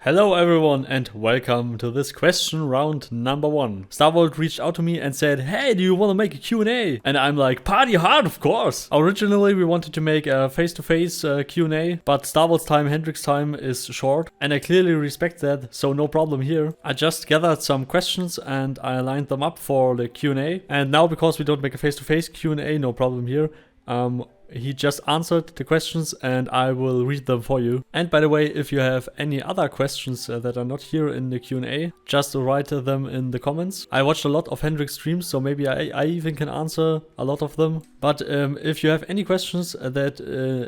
Hello everyone and welcome to this question round number 1. Starvolt reached out to me and said, hey, do you want to make a Q&A? And I'm like, party hard, of course. Originally we wanted to make a face-to-face Q&A, but Starvolt's time, Henrik's time is short, and I clearly respect that, so no problem here. I just gathered some questions and I lined them up for the Q&A, and now because we don't make a face-to-face Q&A, no problem here. He just answered the questions and I will read them for you. And by the way, if you have any other questions that are not here in the Q&A, just write them in the comments. I watched a lot of Henrik's streams, so maybe I even can answer a lot of them. But if you have any questions that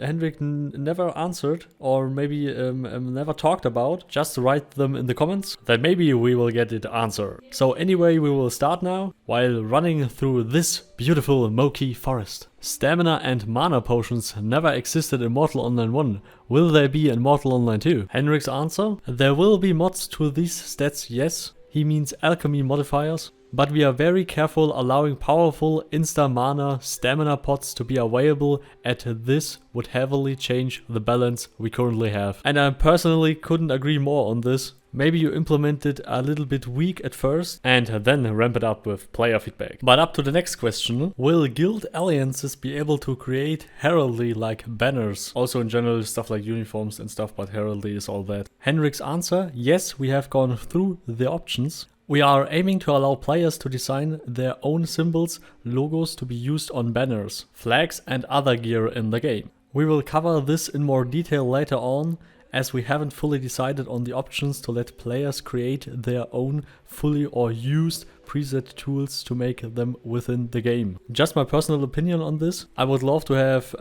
Henrik never answered or maybe never talked about, just write them in the comments. Then maybe we will get it answered. So anyway, we will start now while running through this beautiful Moki forest. Stamina and mana potions never existed in Mortal Online 1. Will they be in Mortal Online 2? Henrik's answer: there will be mods to these stats, yes. He means alchemy modifiers. But we are very careful allowing powerful insta-mana stamina pots to be available, as this would heavily change the balance we currently have. And I personally couldn't agree more on this. Maybe you implement it a little bit weak at first and then ramp it up with player feedback. But up to the next question. Will guild alliances be able to create heraldry like banners? Also in general stuff like uniforms and stuff, but heraldry is all that. Henrik's answer: yes, we have gone through the options. We are aiming to allow players to design their own symbols, logos to be used on banners, flags and other gear in the game. We will cover this in more detail later on, as we haven't fully decided on the options to let players create their own fully or used preset tools to make them within the game. Just my personal opinion on this. I would love to have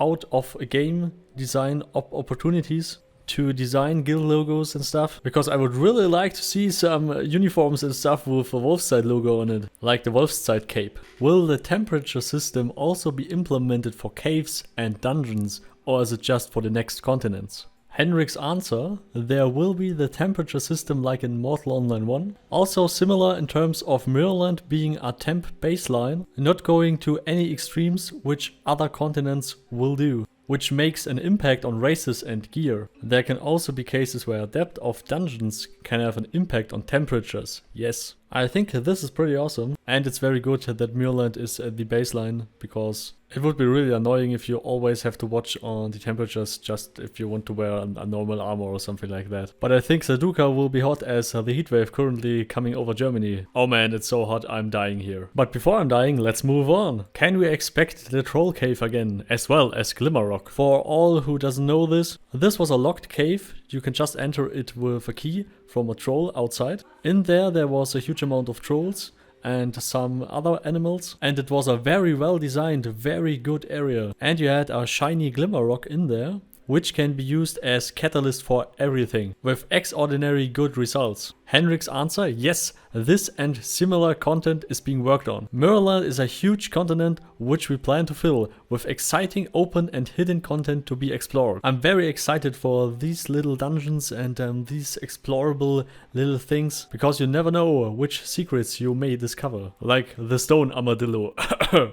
out of game design opportunities to design guild logos and stuff, because I would really like to see some uniforms and stuff with a Wolfside logo on it, like the Wolfside cape. Will the temperature system also be implemented for caves and dungeons, or is it just for the next continents? Henrik's answer: there will be the temperature system like in Mortal Online 1. Also similar in terms of Mirrorland being a temp baseline, not going to any extremes which other continents will do, which makes an impact on races and gear. There can also be cases where depth of dungeons can have an impact on temperatures. Yes. I think this is pretty awesome, and it's very good that Mirrorland is at the baseline, because it would be really annoying if you always have to watch on the temperatures just if you want to wear a normal armor or something like that. But I think Saduka will be hot as the heatwave currently coming over Germany. Oh man, it's so hot, I'm dying here. But before I'm dying, let's move on. Can we expect the Troll Cave again, as well as Glimmerrock? For all who doesn't know this was a locked cave. You can just enter it with a key from a troll outside. In there was a huge amount of trolls and some other animals, and it was a very well designed, very good area. And you had a shiny glimmer rock in there, which can be used as catalyst for everything, with extraordinary good results. Henrik's answer: yes, this and similar content is being worked on. Mirrorland is a huge continent which we plan to fill with exciting open and hidden content to be explored. I'm very excited for these little dungeons and these explorable little things, because you never know which secrets you may discover, like the stone armadillo.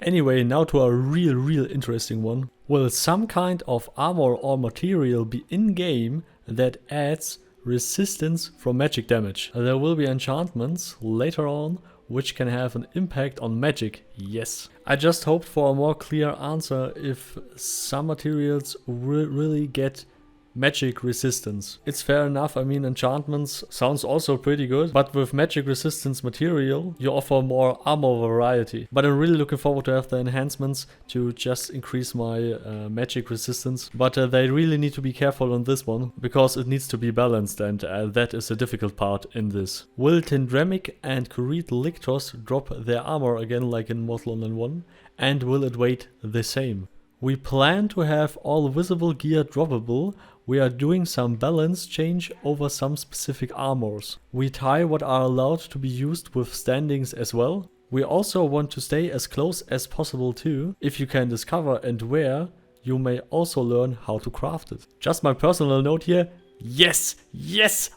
Anyway, now to a real interesting one. Will some kind of armor or material be in-game that adds resistance from magic damage? There will be enchantments later on which can have an impact on magic, yes. I just hoped for a more clear answer if some materials really get magic resistance. It's fair enough, I mean enchantments sounds also pretty good, but with magic resistance material you offer more armor variety. But I'm really looking forward to have the enhancements to just increase my magic resistance. But they really need to be careful on this one, because it needs to be balanced, and that is a difficult part in this. Will Tindremic and Khurite Lictors drop their armor again like in Mortal Online 1? And will it weight the same? We plan to have all visible gear droppable. We are doing some balance change over some specific armors. We tie what are allowed to be used with standings as well. We also want to stay as close as possible too. If you can discover and wear, you may also learn how to craft it. Just my personal note here. Yes!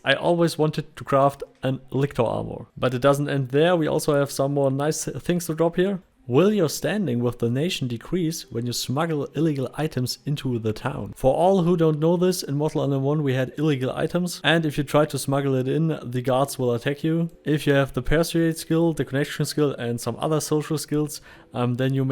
I always wanted to craft an Lictor armor. But it doesn't end there. We also have some more nice things to drop here. Will your standing with the nation decrease when you smuggle illegal items into the town? For all who don't know this, in Mortal Kombat 1 we had illegal items, and if you try to smuggle it in, the guards will attack you. If you have the persuade skill, the connection skill, and some other social skills, then you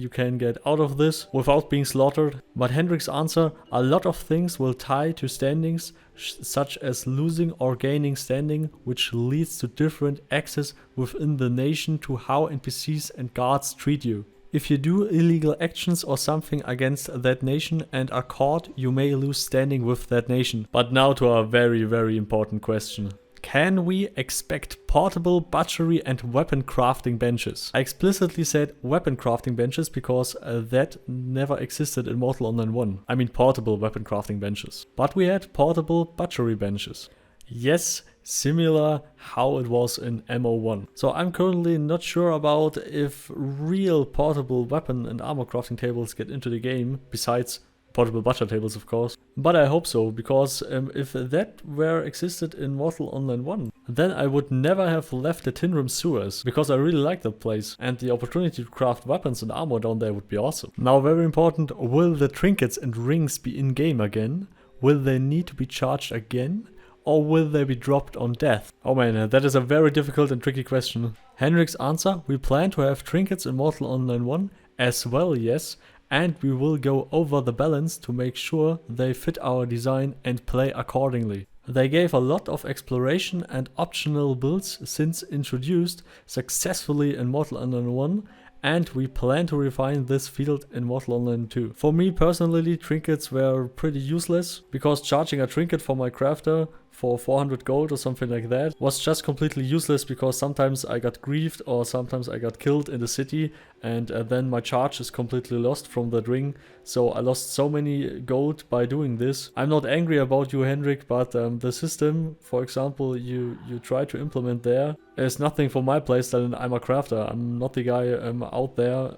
can get out of this without being slaughtered. But Henrik's answer, a lot of things will tie to standings, such as losing or gaining standing, which leads to different access within the nation to how NPCs and guards treat you. If you do illegal actions or something against that nation and are caught, you may lose standing with that nation. But now to a very, very important question. Can we expect portable butchery and weapon crafting benches? I explicitly said weapon crafting benches because that never existed in Mortal Kombat 1. I mean portable weapon crafting benches. But we had portable butchery benches. Yes, similar how it was in MO1. So I'm currently not sure about if real portable weapon and armor crafting tables get into the game, besides portable butcher tables, of course. But I hope so, because if that were existed in Mortal Kombat 1, then I would never have left the Tindremic sewers, because I really like that place, and the opportunity to craft weapons and armor down there would be awesome. Now, very important, will the trinkets and rings be in-game again? Will they need to be charged again? Or will they be dropped on death? Oh man, that is a very difficult and tricky question. Henrik's answer, we plan to have trinkets in Mortal Kombat 1 as well, yes. And we will go over the balance to make sure they fit our design and play accordingly. They gave a lot of exploration and optional builds since introduced successfully in Mortal Kombat 1, and we plan to refine this field in Mortal Kombat 2. For me personally, trinkets were pretty useless, because charging a trinket for my crafter for 400 gold or something like that was just completely useless, because sometimes I got griefed or sometimes I got killed in the city, and then my charge is completely lost from that ring. So I lost so many gold by doing this. I'm not angry about you, Henrik, but the system, for example, you try to implement there is nothing for my playstyle, and I'm a crafter. I'm not the guy out there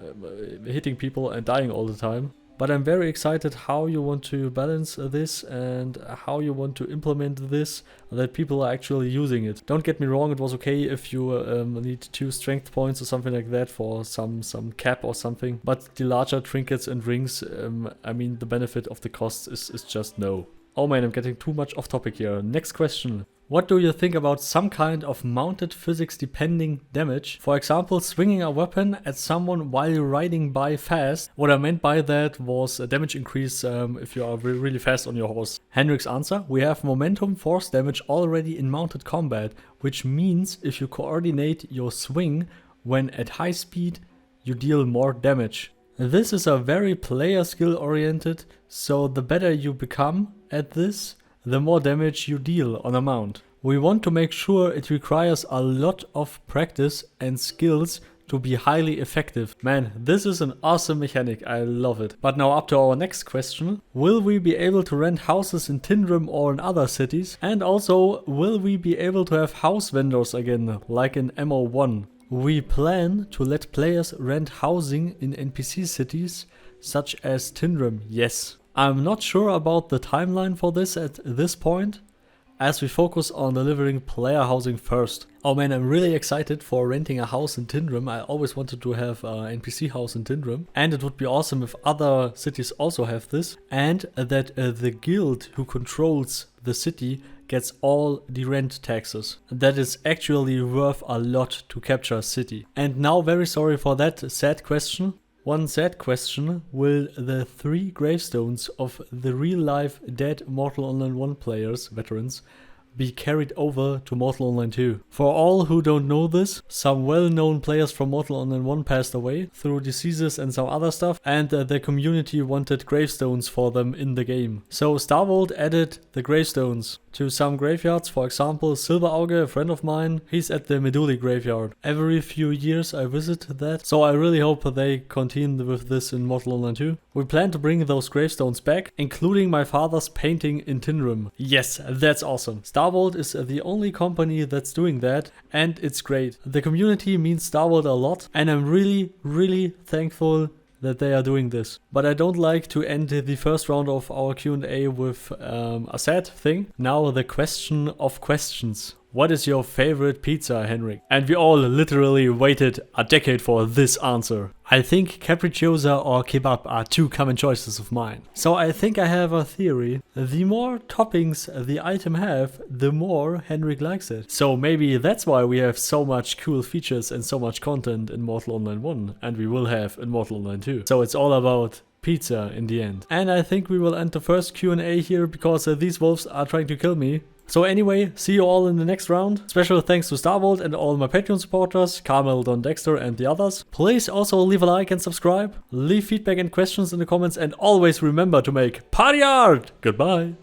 hitting people and dying all the time. But I'm very excited how you want to balance this and how you want to implement this, that people are actually using it. Don't get me wrong, it was okay if you need 2 strength points or something like that for some cap or something. But the larger trinkets and rings, I mean, the benefit of the costs is just no. Oh man, I'm getting too much off topic here. Next question. What do you think about some kind of mounted physics depending damage? For example, swinging a weapon at someone while you're riding by fast. What I meant by that was a damage increase if you are really fast on your horse. Henrik's answer, we have momentum force damage already in mounted combat, which means if you coordinate your swing when at high speed, you deal more damage. This is a very player skill oriented, so the better you become at this, the more damage you deal on a mount. We want to make sure it requires a lot of practice and skills to be highly effective. Man, this is an awesome mechanic, I love it. But now up to our next question. Will we be able to rent houses in Tindrem or in other cities? And also, will we be able to have house vendors again, like in MO1? We plan to let players rent housing in NPC cities, such as Tindrem, yes. I'm not sure about the timeline for this at this point, as we focus on delivering player housing first. Oh man, I'm really excited for renting a house in Tindrem. I always wanted to have an NPC house in Tindrem, and it would be awesome if other cities also have this, and that the guild who controls the city gets all the rent taxes. That is actually worth a lot to capture a city. And now, very sorry for that sad question. One sad question, will the 3 gravestones of the real-life dead Mortal Kombat 1 players, veterans, be carried over to Mortal Kombat 2? For all who don't know this, some well-known players from Mortal Kombat 1 passed away through diseases and some other stuff, and the community wanted gravestones for them in the game. So Starvolt added the gravestones to some graveyards. For example, Silver Auge, a friend of mine, he's at the Meduli graveyard. Every few years I visit that, so I really hope they continue with this in Mortal Kombat 2. We plan to bring those gravestones back, including my father's painting in Tindrem. Yes, that's awesome. Starvolt is the only company that's doing that, and it's great. The community means Starvolt a lot, and I'm really thankful that they are doing this. But I don't like to end the first round of our Q&A with a sad thing. Now the question of questions. What is your favorite pizza, Henrik? And we all literally waited a decade for this answer. I think capricciosa or kebab are two common choices of mine. So I think I have a theory. The more toppings the item have, the more Henrik likes it. So maybe that's why we have so much cool features and so much content in Mortal Online 1. And we will have in Mortal Online 2. So it's all about pizza in the end. And I think we will end the first Q&A here because these wolves are trying to kill me. So anyway, see you all in the next round. Special thanks to Starvolt and all my Patreon supporters, Carmel, Don Dexter and the others. Please also leave a like and subscribe. Leave feedback and questions in the comments and always remember to make party hard! Goodbye!